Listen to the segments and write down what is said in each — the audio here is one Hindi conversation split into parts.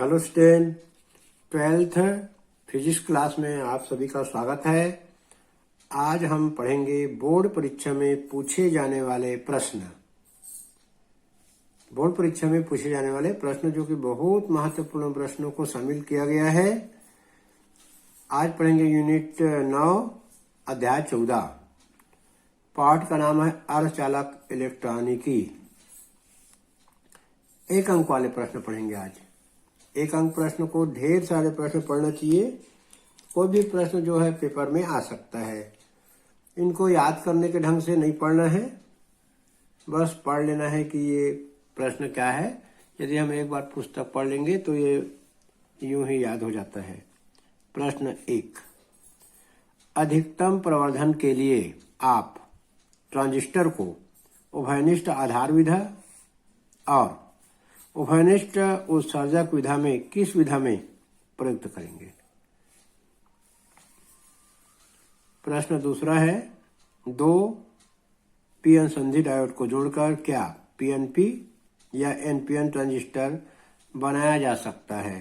Hello student, 12th physics class में आप सभी का स्वागत है। आज हम पढ़ेंगे बोर्ड परीक्षा में पूछे जाने वाले प्रश्न। बोर्ड परीक्षा में पूछे जाने वाले प्रश्न जो कि बहुत महत्वपूर्ण प्रश्नों को शामिल किया गया है। आज पढ़ेंगे यूनिट 9 अध्याय 14। पाठ का नाम है अर्धचालक इलेक्ट्रॉनिकी। 1 अंक वाले प्रश्न पढ़ेंगे आज। 1 अंक प्रश्न को ढेर सारे प्रश्न पढ़ना चाहिए। कोई भी प्रश्न जो है पेपर में आ सकता है। इनको याद करने के ढंग से नहीं पढ़ना है, बस पढ़ लेना है कि ये प्रश्न क्या है। यदि हम एक बार पुस्तक पढ़ लेंगे तो ये यूं ही याद हो जाता है। प्रश्न 1, अधिकतम प्रवर्धन के लिए आप ट्रांजिस्टर को उभयनिष्ठ आधार विधा और उभयनिष्ठ उत्सर्जक विधा में किस विधा में प्रयुक्त करेंगे। प्रश्न दूसरा है, 2 पीएन संधि डायोड को जोड़कर क्या पीएनपी या एनपीएन ट्रांजिस्टर बनाया जा सकता है।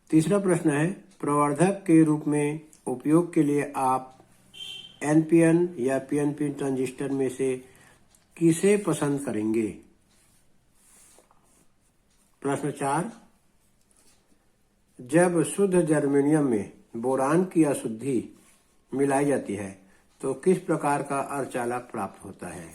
तीसरा प्रश्न है, प्रवर्धक के रूप में उपयोग के लिए आप एनपीएन या पीएनपी ट्रांजिस्टर में से किसे पसंद करेंगे। प्रश्न 4, जब शुद्ध जर्मेनियम में बोरान की अशुद्धि मिलाई जाती है तो किस प्रकार का अर्धचालक प्राप्त होता है।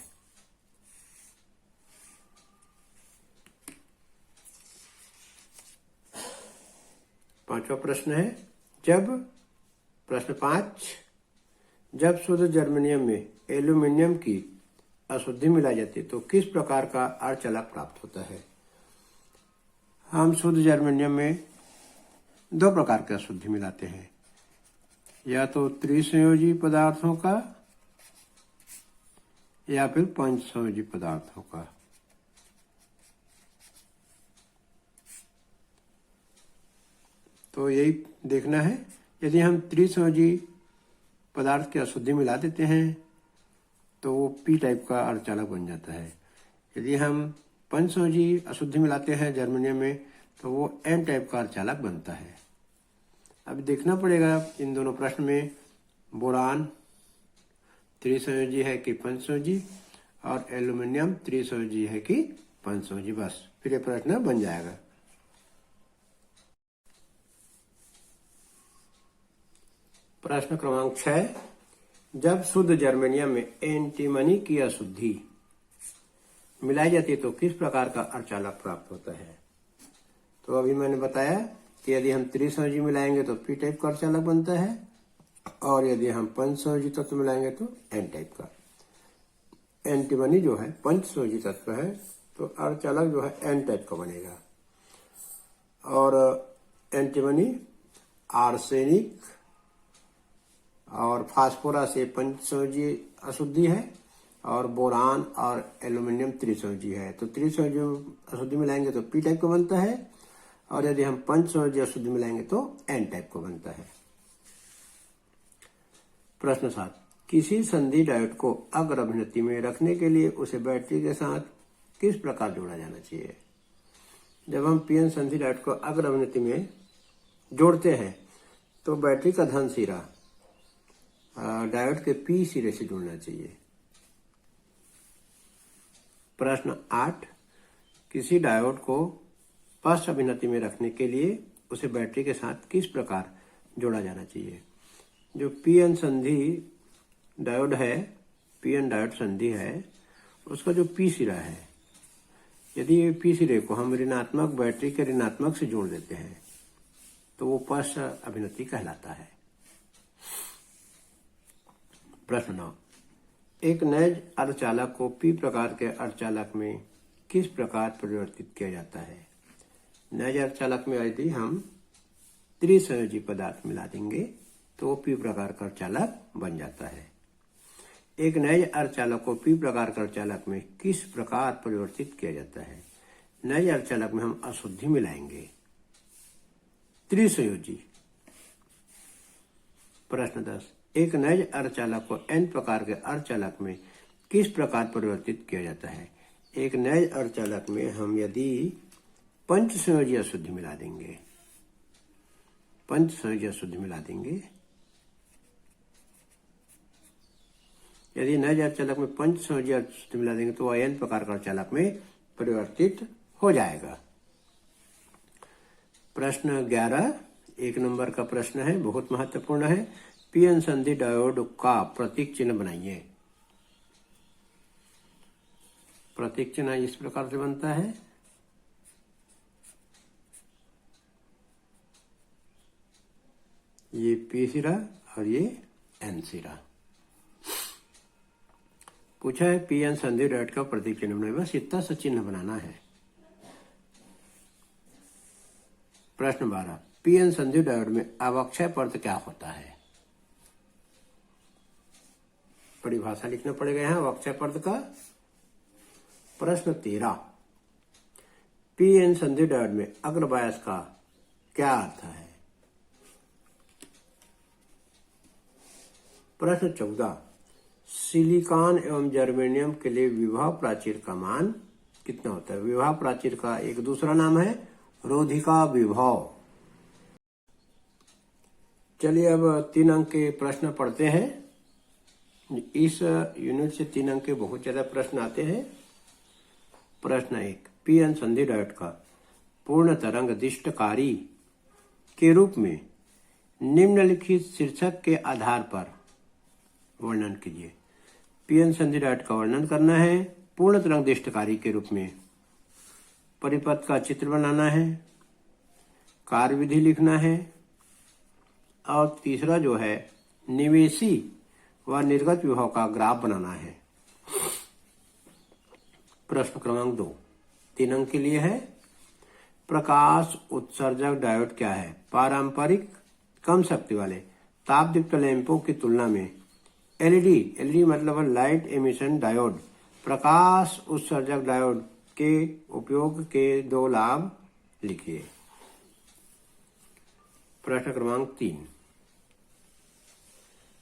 पांचवा प्रश्न है, प्रश्न 5, जब शुद्ध जर्मेनियम में एल्यूमिनियम की अशुद्धि मिलाई जाती है तो किस प्रकार का अर्धचालक प्राप्त होता है। हम शुद्ध जर्मेनियम में 2 प्रकार की अशुद्धि मिलाते हैं, या तो त्रिसंयोजी पदार्थों का या फिर पंचसंयोजी पदार्थों का। तो यही देखना है। यदि हम त्रिसंयोजी पदार्थ की अशुद्धि मिला देते हैं तो वो पी टाइप का अर्धचालक बन जाता है। यदि हम पंचसंयोजी अशुद्धि मिलाते हैं जर्मेनियम में तो वो एन टाइप का अर्धचालक बनता है। अब देखना पड़ेगा इन दोनों प्रश्न में बोरान त्रिसंयोजी है कि पंचसंयोजी और एल्यूमिनियम त्रिसंयोजी है कि पंचसंयोजी, बस फिर ये प्रश्न बन जाएगा। प्रश्न क्रमांक 6, जब शुद्ध जर्मेनियम में एंटीमनी की अशुद्धि मिलाई जाती है तो किस प्रकार का अर्धचालक प्राप्त होता है। तो अभी मैंने बताया कि यदि हम त्रिसंयोजी मिलाएंगे तो पी टाइप का अर्धचालक बनता है, और यदि हम पंचसंयोजी तत्व मिलाएंगे तो एन टाइप का। एंटीमनी जो है पंचसंयोजी तत्व है तो अर्धचालक जो है एन टाइप का बनेगा। और एंटीमनी आर्सेनिक और फास्फोरस से पंचसंयोजी अशुद्धि है, और बोरान और एल्यूमिनियम त्रिसंयोजी है। तो त्रिसंयोजी अशुद्धि मिलाएंगे तो पी टाइप का बनता है, और यदि हम पंचसंयोजी अशुद्धि मिलाएंगे तो एन टाइप का बनता है। प्रश्न 7, किसी संधि डायोड को अग्र अभिनति में रखने के लिए उसे बैटरी के साथ किस प्रकार जोड़ा जाना चाहिए। जब हम पीएन संधि डायोड को अग्र अभिनति में जोड़ते हैं तो बैटरी का धन सिरा डायोड के पी सिरे से जुड़ना चाहिए। प्रश्न 8, किसी डायोड को पश्च अभिनति में रखने के लिए उसे बैटरी के साथ किस प्रकार जोड़ा जाना चाहिए। जो पीएन संधि डायोड है, पीएन डायोड संधि है, उसका जो पी सिरा है, यदि पी सिरे को हम ऋणात्मक बैटरी के ऋणात्मक से जोड़ देते हैं तो वो पश्च अभिनति कहलाता है। प्रश्न 9, एक नैज अर्धचालक को पी प्रकार के अर्धचालक में किस प्रकार परिवर्तित किया जाता है। नैज अर्धचालक में यदि हम त्रिसंयोजी पदार्थ मिला देंगे तो पी प्रकार का अर्धचालक बन जाता है। एक नैज अर्धचालक को पी प्रकार के अर्धचालक में किस प्रकार परिवर्तित किया जाता है। नैज अर्धचालक में हम अशुद्धि मिलाएंगे त्रिसंयोजी। प्रश्न 10, एक नैज अर्धचालक को एन प्रकार के अर्धचालक में किस प्रकार परिवर्तित किया जाता है। एक नए अर्धचालक में हम यदि पंच संयोजी अशुद्धि मिला देंगे, पंच संयोजी अशुद्धि मिला देंगे, यदि नए अर्धचालक में पंच संयोजी अशुद्धि मिला देंगे तो वह n प्रकार का अर्धचालक में परिवर्तित हो जाएगा। प्रश्न 11 1 नंबर का प्रश्न है, बहुत महत्वपूर्ण है। पीएन संधि डायोड का प्रतीक चिन्ह बनाइए। प्रतीक चिन्ह इस प्रकार से बनता है, ये पी सिरा और ये एन सिरा। पूछा है पीएन संधि डायोड का प्रतीक चिन्ह बनाइए, बस इतना सा चिन्ह बनाना है। प्रश्न 12 पीएन संधि डायोड में अवक्षय पर्त क्या होता है? परिभाषा लिखना पड़ेगा यहाँ अवक्षय पर्त का। प्रश्न 13 पीएन संधि डायोड में अग्रबायस का क्या अर्थ है? प्रश्न 14 सिलिकॉन एवं जर्मेनियम के लिए विभव प्राचीर का मान कितना होता है? विभव प्राचीर का एक दूसरा नाम है रोधिका विभव। चलिए अब 3 अंक के प्रश्न पढ़ते हैं। इस यूनिट से 3 अंक के बहुत ज्यादा प्रश्न आते हैं। प्रश्न 1 पीएन संधि डायोड का पूर्ण तरंग दिष्टकारी के रूप में निम्नलिखित शीर्षक के आधार पर वर्णन कीजिए। पीएन संधि डायोड का वर्णन करना है पूर्ण तरंग दिष्टकारी के रूप में, परिपथ का चित्र बनाना है, कार्यविधि लिखना है और तीसरा जो है निवेशी व निर्गत विभव का ग्राफ बनाना है। प्रश्न क्रमांक 2 3 अंक के लिए है। प्रकाश उत्सर्जक डायोड क्या है? पारंपरिक कम शक्ति वाले ताप दीप्त लैंपों की तुलना में एलईडी मतलब लाइट एमिशन डायोड प्रकाश उत्सर्जक डायोड के उपयोग के 2 लाभ लिखिए। प्रश्न क्रमांक 3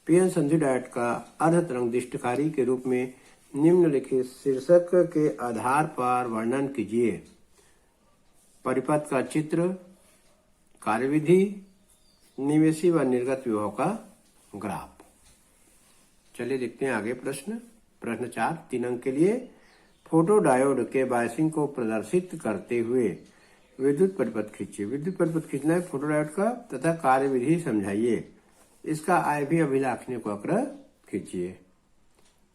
पीएन संधि डायोड का अर्ध तरंग दिष्टकारी के रूप में निम्नलिखित शीर्षक के आधार पर वर्णन कीजिए। परिपथ का चित्र, कार्यविधि, निवेशी व निर्गत विभव का ग्राफ। चलिए देखते हैं आगे प्रश्न। प्रश्न 4 3 अंक के लिए फोटो डायोड के बायसिंग को प्रदर्शित करते हुए विद्युत परिपथ खींचिए। विद्युत परिपथ खींचना है फोटो डायोड का तथा कार्यविधि समझाइए। इसका IV अभिलाक्षणिक वक्र खींचिए।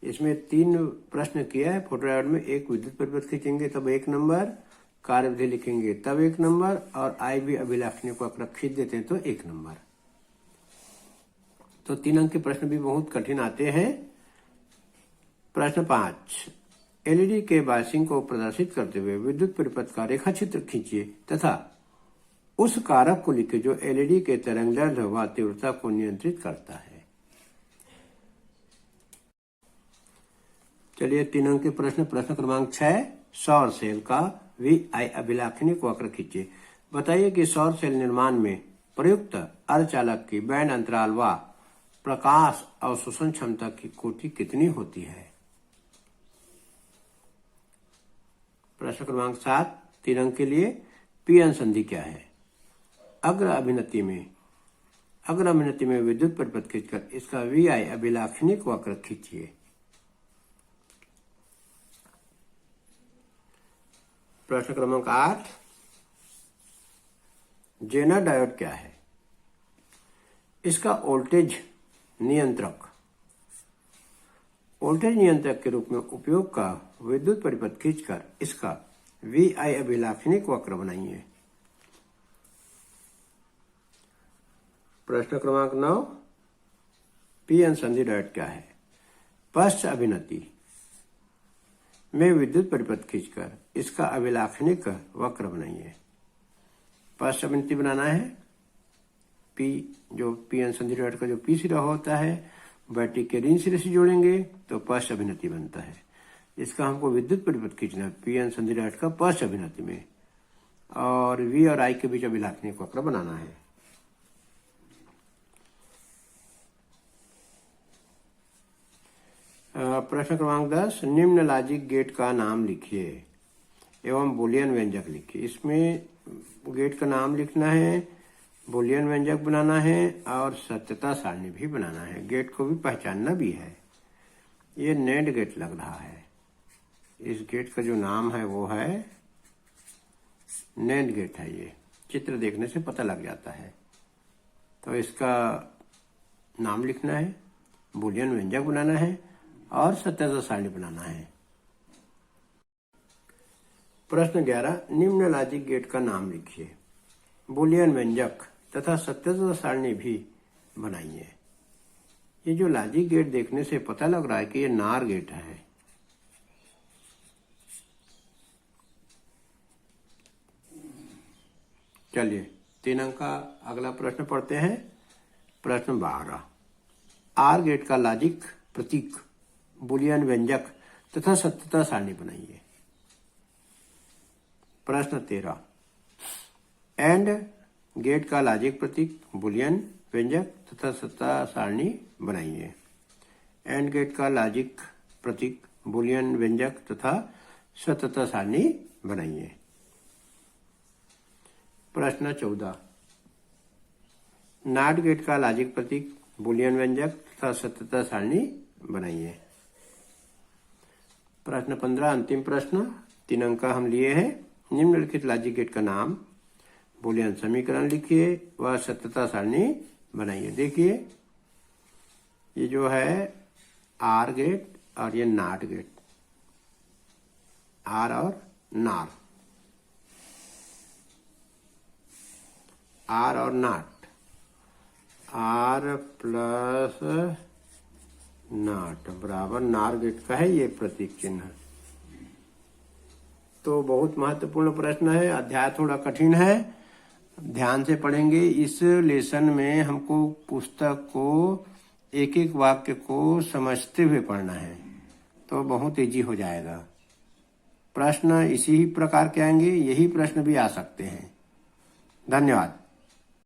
इसमें 3 प्रश्न किया है। फोटो डायोड में एक विद्युत परिपथ खींचेंगे तब 1 नंबर, कार्यविधि लिखेंगे तब 1 नंबर और IV अभिलाक्षणिक वक्र खींच देते हैं तो 1 नंबर। तो 3 अंक के प्रश्न भी बहुत कठिन आते हैं। प्रश्न 5 एलईडी के बायसिंग को प्रदर्शित करते हुए विद्युत परिपथ का रेखा चित्र खींचिए तथा उस कारक को लिखिए जो एलईडी के तरंगदैर्ध्य व तीव्रता को नियंत्रित करता है। चलिए 3 अंक के प्रश्न। प्रश्न क्रमांक 6 सौर सेल का VI अभिलाक्षणिक वक्र खींचिए। बताइए कि सौर सेल निर्माण में प्रयुक्त अर्धचालक की बैंड अंतराल व प्रकाश अवशोषण क्षमता की कोटि कितनी होती है? प्रश्न क्रमांक 7 3 अंक के लिए पीएन संधि क्या है? अग्र अभिनति में विद्युत परिपथ खींचकर इसका VI अभिलाक्षणिक वक्र खींचिए। प्रश्न क्रमांक 8 जेनर डायोड क्या है? इसका वोल्टेज नियंत्रक के रूप में उपयोग का विद्युत परिपथ खींचकर इसका VI अभिलाक्षणिक वक्र बनाइए। प्रश्न क्रमांक 9 पीएन संधि डायोड क्या है? पश्च अभिनति में विद्युत परिपथ खींचकर इसका अभिलाक्षणिक वक्र बनाइए। पश्च अभिनति बनाना है। पी जो पीएन संधि डायोड का जो पी सिरा होता है बैटरी के ऋण सिरे से जोड़ेंगे तो पश्च अभिनति बनता है। इसका हमको विद्युत परिपथ खींचना है पीएन संधि डायोड का पश्च अभिनति में और V और I के बीच अभिलाक्षणिक वक्र बनाना है। प्रश्न क्रमांक 10, निम्न लॉजिक गेट का नाम लिखिए एवं बूलियन व्यंजक लिखिए। इसमें गेट का नाम लिखना है, बूलियन व्यंजक बनाना है और सत्यता सारणी भी बनाना है। गेट को भी पहचानना भी है। ये नेंड गेट लग रहा है। इस गेट का जो नाम है वो है नेंड गेट है। ये चित्र देखने से पता लग जाता है। तो इसका नाम लिखना है, बूलियन व्यंजक बनाना है और सत्यता सारणी बनाना है। प्रश्न 11, निम्न लॉजिक गेट का नाम लिखिए, बूलियन व्यंजक तथा सत्यता सारणी भी बनाइए। ये जो लॉजिक गेट देखने से पता लग रहा है कि ये नार गेट है। चलिए 3 अंक का अगला प्रश्न पढ़ते हैं। प्रश्न 12, आर गेट का लॉजिक प्रतीक, बूलियन व्यंजक तथा सत्यता सारणी बनाइए। प्रश्न 13, एंड गेट का लॉजिक प्रतीक, बूलियन व्यंजक तथा सत्यता सारणी बनाइए। एंड गेट का लॉजिक प्रतीक, बूलियन व्यंजक तथा सत्यता सारणी बनाइए। प्रश्न 14, नॉट गेट का लॉजिक प्रतीक, बूलियन व्यंजक तथा सत्यता सारणी बनाइए। प्रश्न 15, अंतिम प्रश्न, 3 अंक का हम लिए हैं। निम्नलिखित लॉजिक गेट का नाम, बूलियन समीकरण लिखिए व सत्यता सारणी बनाइए। देखिए ये जो है आर गेट और ये नॉट गेट, आर और नार, आर और नॉट, आर प्लस नॉट बराबर नार गेट का है ये प्रतीक चिन्ह। तो बहुत महत्वपूर्ण प्रश्न है। अध्याय थोड़ा कठिन है, ध्यान से पढ़ेंगे। इस लेसन में हमको पुस्तक को एक एक वाक्य को समझते हुए पढ़ना है, तो बहुत इजी हो जाएगा। प्रश्न इसी प्रकार के आएंगे, यही प्रश्न भी आ सकते हैं। धन्यवाद।